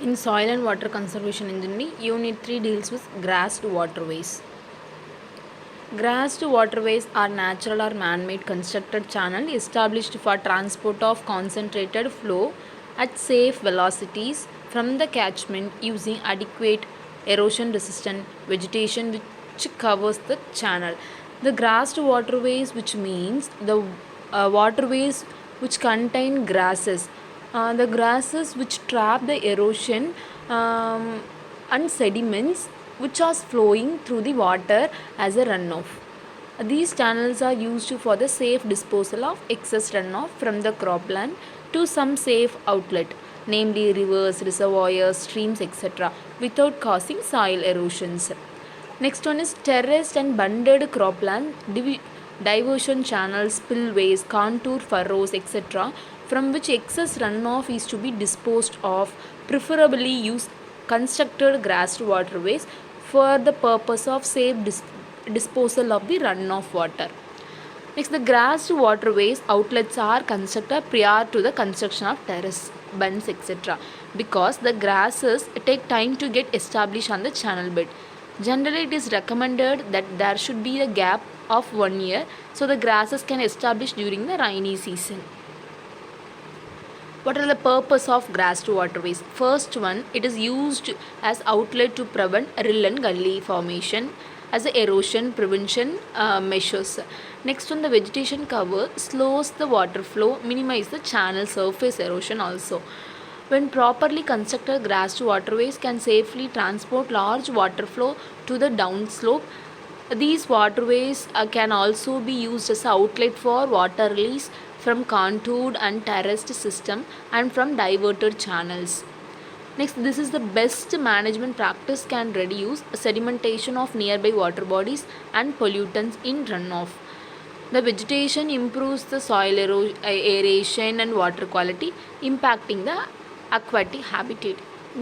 In soil and water conservation engineering, Unit 3 deals with grassed waterways. Grassed waterways are natural or man-made constructed channels established for transport of concentrated flow at safe velocities from the catchment using adequate erosion-resistant vegetation which covers the channel. The grassed waterways, which means the waterways which contain grasses, the grasses which trap the erosion and sediments which are flowing through the water as a runoff. These channels are used for the safe disposal of excess runoff from the cropland to some safe outlet, namely rivers, reservoirs, streams, etc., without causing soil erosions. Next one is terraced and bundled cropland diversion channels, spillways, contour furrows, etc., from which excess runoff is to be disposed of. Preferably use constructed grassed waterways for the purpose of safe disposal of the runoff water. Next, the grassed waterways outlets are constructed prior to the construction of terrace, bunds, etc., because the grasses take time to get established on the channel bed. Generally, it is recommended that there should be a gap of 1 year so the grasses can establish during the rainy season. What are the purpose of grassed waterways? First one, it is used as outlet to prevent rill and gully formation as a erosion prevention measures. Next one, the vegetation cover slows the water flow, minimize the channel surface erosion also. When properly constructed, grassed waterways can safely transport large water flow to the downslope. These waterways can also be used as outlet for water release from contoured and terraced system and from diverted channels. Next, this is the best management practice can reduce sedimentation of nearby water bodies and pollutants in runoff. The vegetation improves the soil aeration and water quality, impacting the aquatic habitat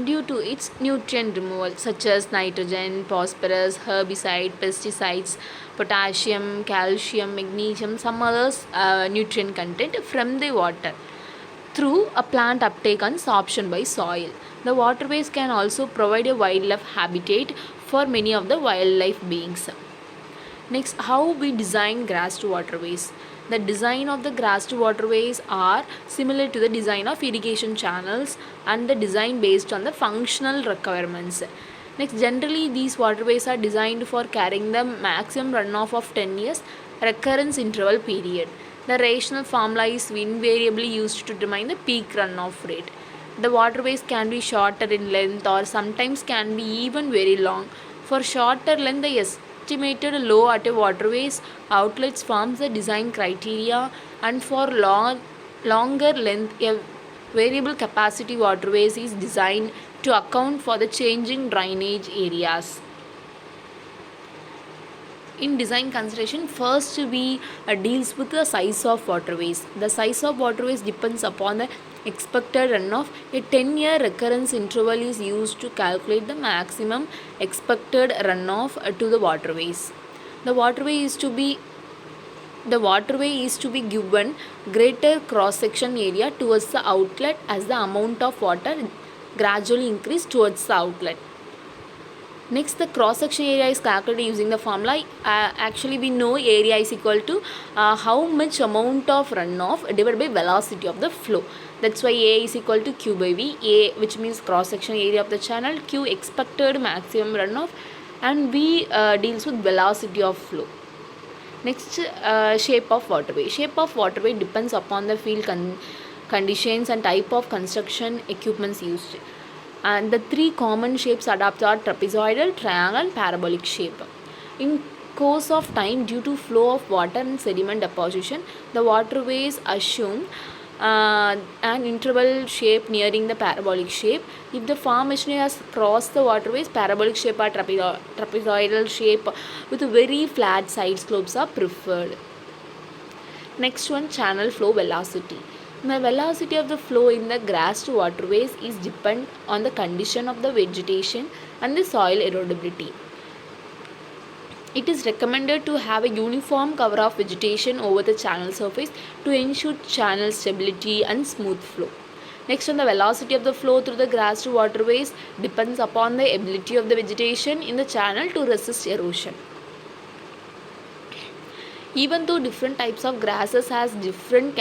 due to its nutrient removal such as nitrogen, phosphorus, herbicide, pesticides, potassium, calcium, magnesium, some others nutrient content from the water through a plant uptake and absorption by soil. The waterways can also provide a wildlife habitat for many of the wildlife beings. Next, how we design grassed waterways. The design of the grassed waterways are similar to the design of irrigation channels and the design based on the functional requirements. Next, generally these waterways are designed for carrying the maximum runoff of 10 years recurrence interval period. The rational formula is invariably used to determine the peak runoff rate. The waterways can be shorter in length or sometimes can be even very long. For shorter length, the estimated low at a waterways outlets forms the design criteria, and for longer length a variable capacity waterways is designed to account for the changing drainage areas. In design consideration, first we deals with the size of waterways. The size of waterways depends upon the expected runoff. A 10-year recurrence interval is used to calculate the maximum expected runoff to the waterways. The waterway is to be given greater cross-section area towards the outlet as the amount of water gradually increase towards the outlet. Next, the cross-section area is calculated using the formula. Actually, we know area is equal to how much amount of runoff divided by velocity of the flow. That's why A is equal to Q by V. A, which means cross-section area of the channel, Q expected maximum runoff, and V deals with velocity of flow. Next, shape of waterway. Shape of waterway depends upon the field conditions and type of construction equipments used. And the three common shapes adopted are trapezoidal, triangle, and parabolic shape. In course of time, due to flow of water and sediment deposition, the waterways assume an interval shape nearing the parabolic shape. If the farm machinery has crossed the waterways, parabolic shape or trapezoidal shape with very flat side slopes are preferred. Next one, channel flow velocity. The velocity of the flow in the grassed waterways is dependent on the condition of the vegetation and the soil erodibility. It is recommended to have a uniform cover of vegetation over the channel surface to ensure channel stability and smooth flow. Next on the velocity of the flow through the grassed waterways depends upon the ability of the vegetation in the channel to resist erosion. Even though different types of grasses has different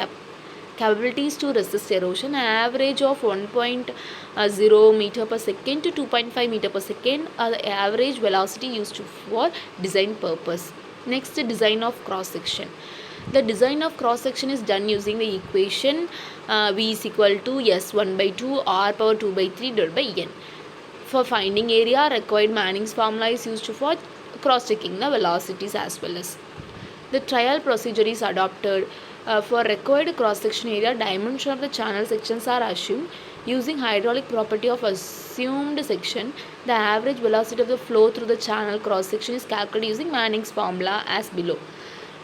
capabilities to resist erosion, an average of 1.0 meter per second to 2.5 meter per second are the average velocity used for design purpose. Next, the design of cross section. The design of cross section is done using the equation V is equal to S 1 by 2 R power 2 by 3 divided by N. For finding area, required Manning's formula is used for cross checking the velocities as well as. The trial procedure is adopted. For required cross-section area, dimension of the channel sections are assumed using hydraulic property of assumed section. The average velocity of the flow through the channel cross-section is calculated using Manning's formula as below.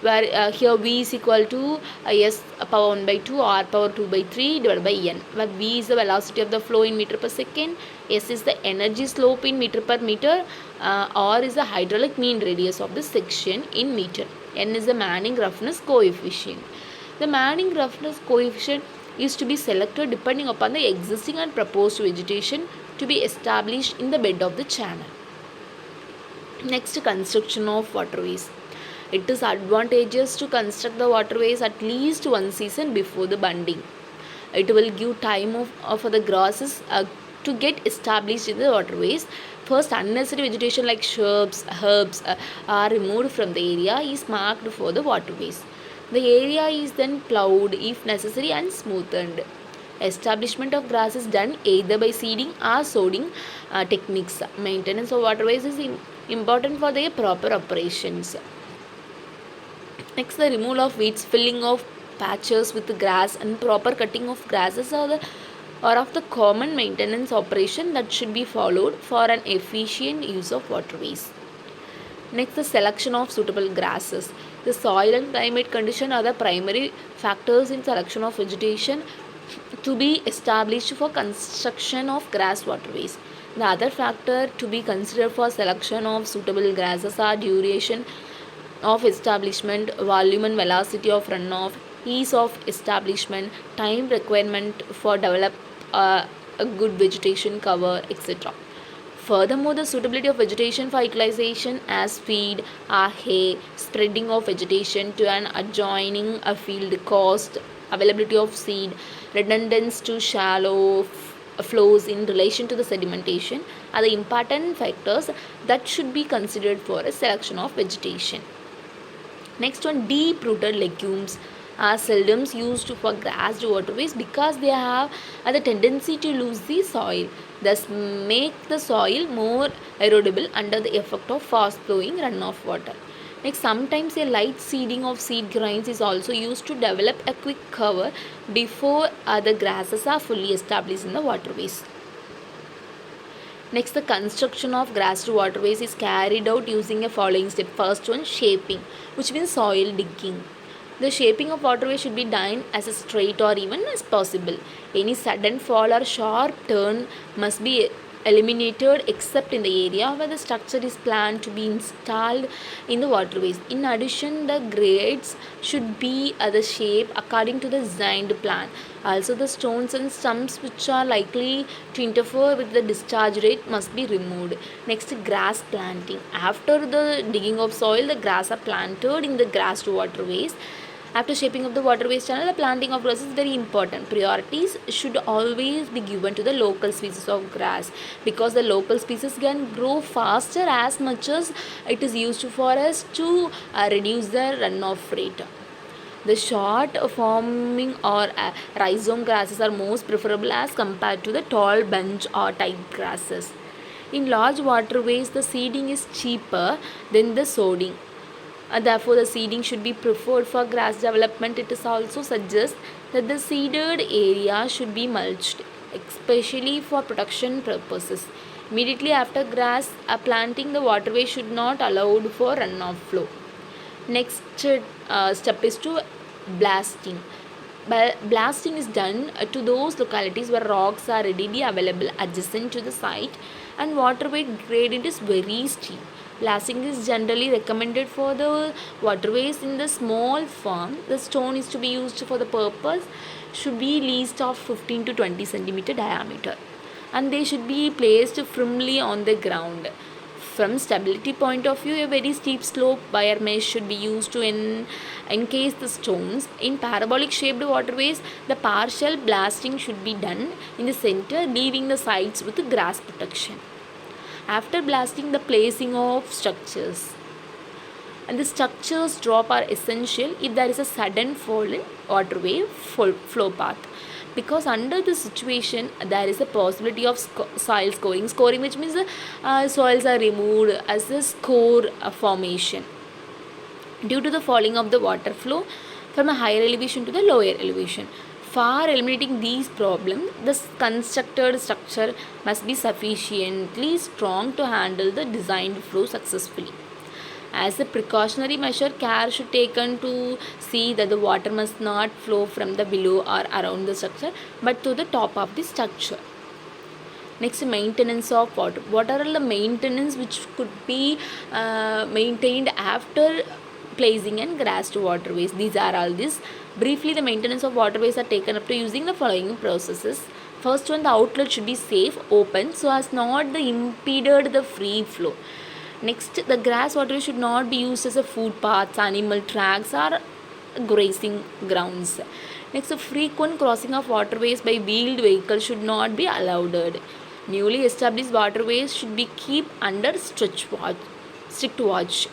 Where here V is equal to S power 1 by 2 R power 2 by 3 divided by N, where V is the velocity of the flow in meter per second, S is the energy slope in meter per meter, R is the hydraulic mean radius of the section in meter, N is the Manning roughness coefficient. The Manning roughness coefficient is to be selected depending upon the existing and proposed vegetation to be established in the bed of the channel. Next, construction of waterways. It is advantageous to construct the waterways at least one season before the bunding. It will give time for the grasses to get established in the waterways. First, unnecessary vegetation like shrubs, herbs are removed from the area is marked for the waterways. The area is then ploughed if necessary and smoothed. Establishment of grass is done either by seeding or sowing techniques. Maintenance of waterways is important for their proper operations. Next, the removal of weeds, filling of patches with grass and proper cutting of grasses are of the common maintenance operation that should be followed for an efficient use of waterways. Next, the selection of suitable grasses. The soil and climate condition are the primary factors in selection of vegetation to be established for construction of grass waterways. The other factor to be considered for selection of suitable grasses are duration of establishment, volume and velocity of runoff, ease of establishment, time requirement for develop a good vegetation cover, etc. Furthermore, the suitability of vegetation for utilization as feed or hay, spreading of vegetation to an adjoining field, cost, availability of seed, redundance to shallow flows in relation to the sedimentation are the important factors that should be considered for a selection of vegetation. Next one, deep-rooted legumes are seldom used for grassed waterways because they have the tendency to lose the soil, thus make the soil more erodible under the effect of fast-flowing runoff water. Next, sometimes a light seeding of seed grains is also used to develop a quick cover before other grasses are fully established in the waterways. Next, the construction of grassed waterways is carried out using a following step. First one, shaping, which means soil digging. The shaping of waterways should be done as straight or even as possible. Any sudden fall or sharp turn must be eliminated except in the area where the structure is planned to be installed in the waterways. In addition, the grades should be the shape according to the designed plan. Also, the stones and stumps which are likely to interfere with the discharge rate must be removed. Next, grass planting. After the digging of soil, the grass are planted in the grassed waterways. After shaping of the waterways channel, the planting of grass is very important. Priorities should always be given to the local species of grass because the local species can grow faster as much as it is used for us to reduce the runoff rate. The short forming or rhizome grasses are most preferable as compared to the tall bunch or tight grasses. In large waterways, the seeding is cheaper than the sowing. Therefore, the seeding should be preferred for grass development. It is also suggests that the seeded area should be mulched, especially for protection purposes. Immediately after grass planting, the waterway should not allowed for runoff flow. Next step is to blasting. Blasting is done to those localities where rocks are readily available adjacent to the site and waterway gradient is very steep. Blasting is generally recommended for the waterways in the small form. The stone is to be used for the purpose should be least of 15 to 20 centimeter diameter, and they should be placed firmly on the ground. From stability point of view, a very steep slope wire mesh should be used to encase the stones. In parabolic shaped waterways, the partial blasting should be done in the center, leaving the sides with grass protection. After blasting, the placing of structures. And the structures drop are essential if there is a sudden fall in waterway flow path, because under the situation there is a possibility of soil scoring, which means the soils are removed as a score formation due to the falling of the water flow from a higher elevation to the lower elevation. For eliminating these problems, the constructed structure must be sufficiently strong to handle the designed flow successfully. As a precautionary measure, care should be taken to see that the water must not flow from the below or around the structure, but to the top of the structure. Next, maintenance of water. What are all the maintenance which could be maintained after placing and grassed waterways? These are all this. Briefly, the maintenance of waterways are taken up to using the following processes. First one, the outlet should be safe, open, so as not the impeded the free flow. Next, the grass waterway should not be used as a footpaths, animal tracks, or grazing grounds. Next, the frequent crossing of waterways by wheeled vehicles should not be allowed. Newly established waterways should be kept under strict watch.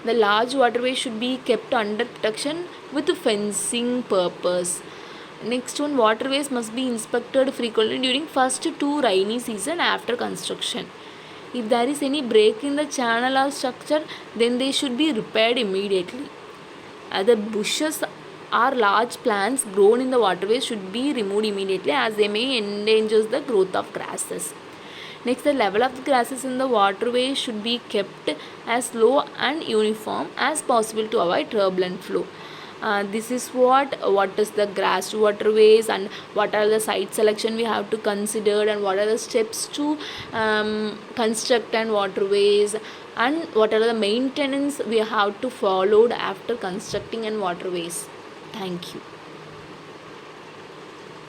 The large waterways should be kept under protection with fencing purpose. Next one, waterways must be inspected frequently during first 2 rainy season after construction. If there is any break in the channel or structure, then they should be repaired immediately. Other bushes or large plants grown in the waterways should be removed immediately, as they may endanger the growth of grasses. Next, the level of the grasses in the waterway should be kept as low and uniform as possible to avoid turbulent flow. This is what is the grassed waterways, and what are the site selection we have to consider, and what are the steps to construct and waterways, and what are the maintenance we have to follow after constructing and waterways. Thank you.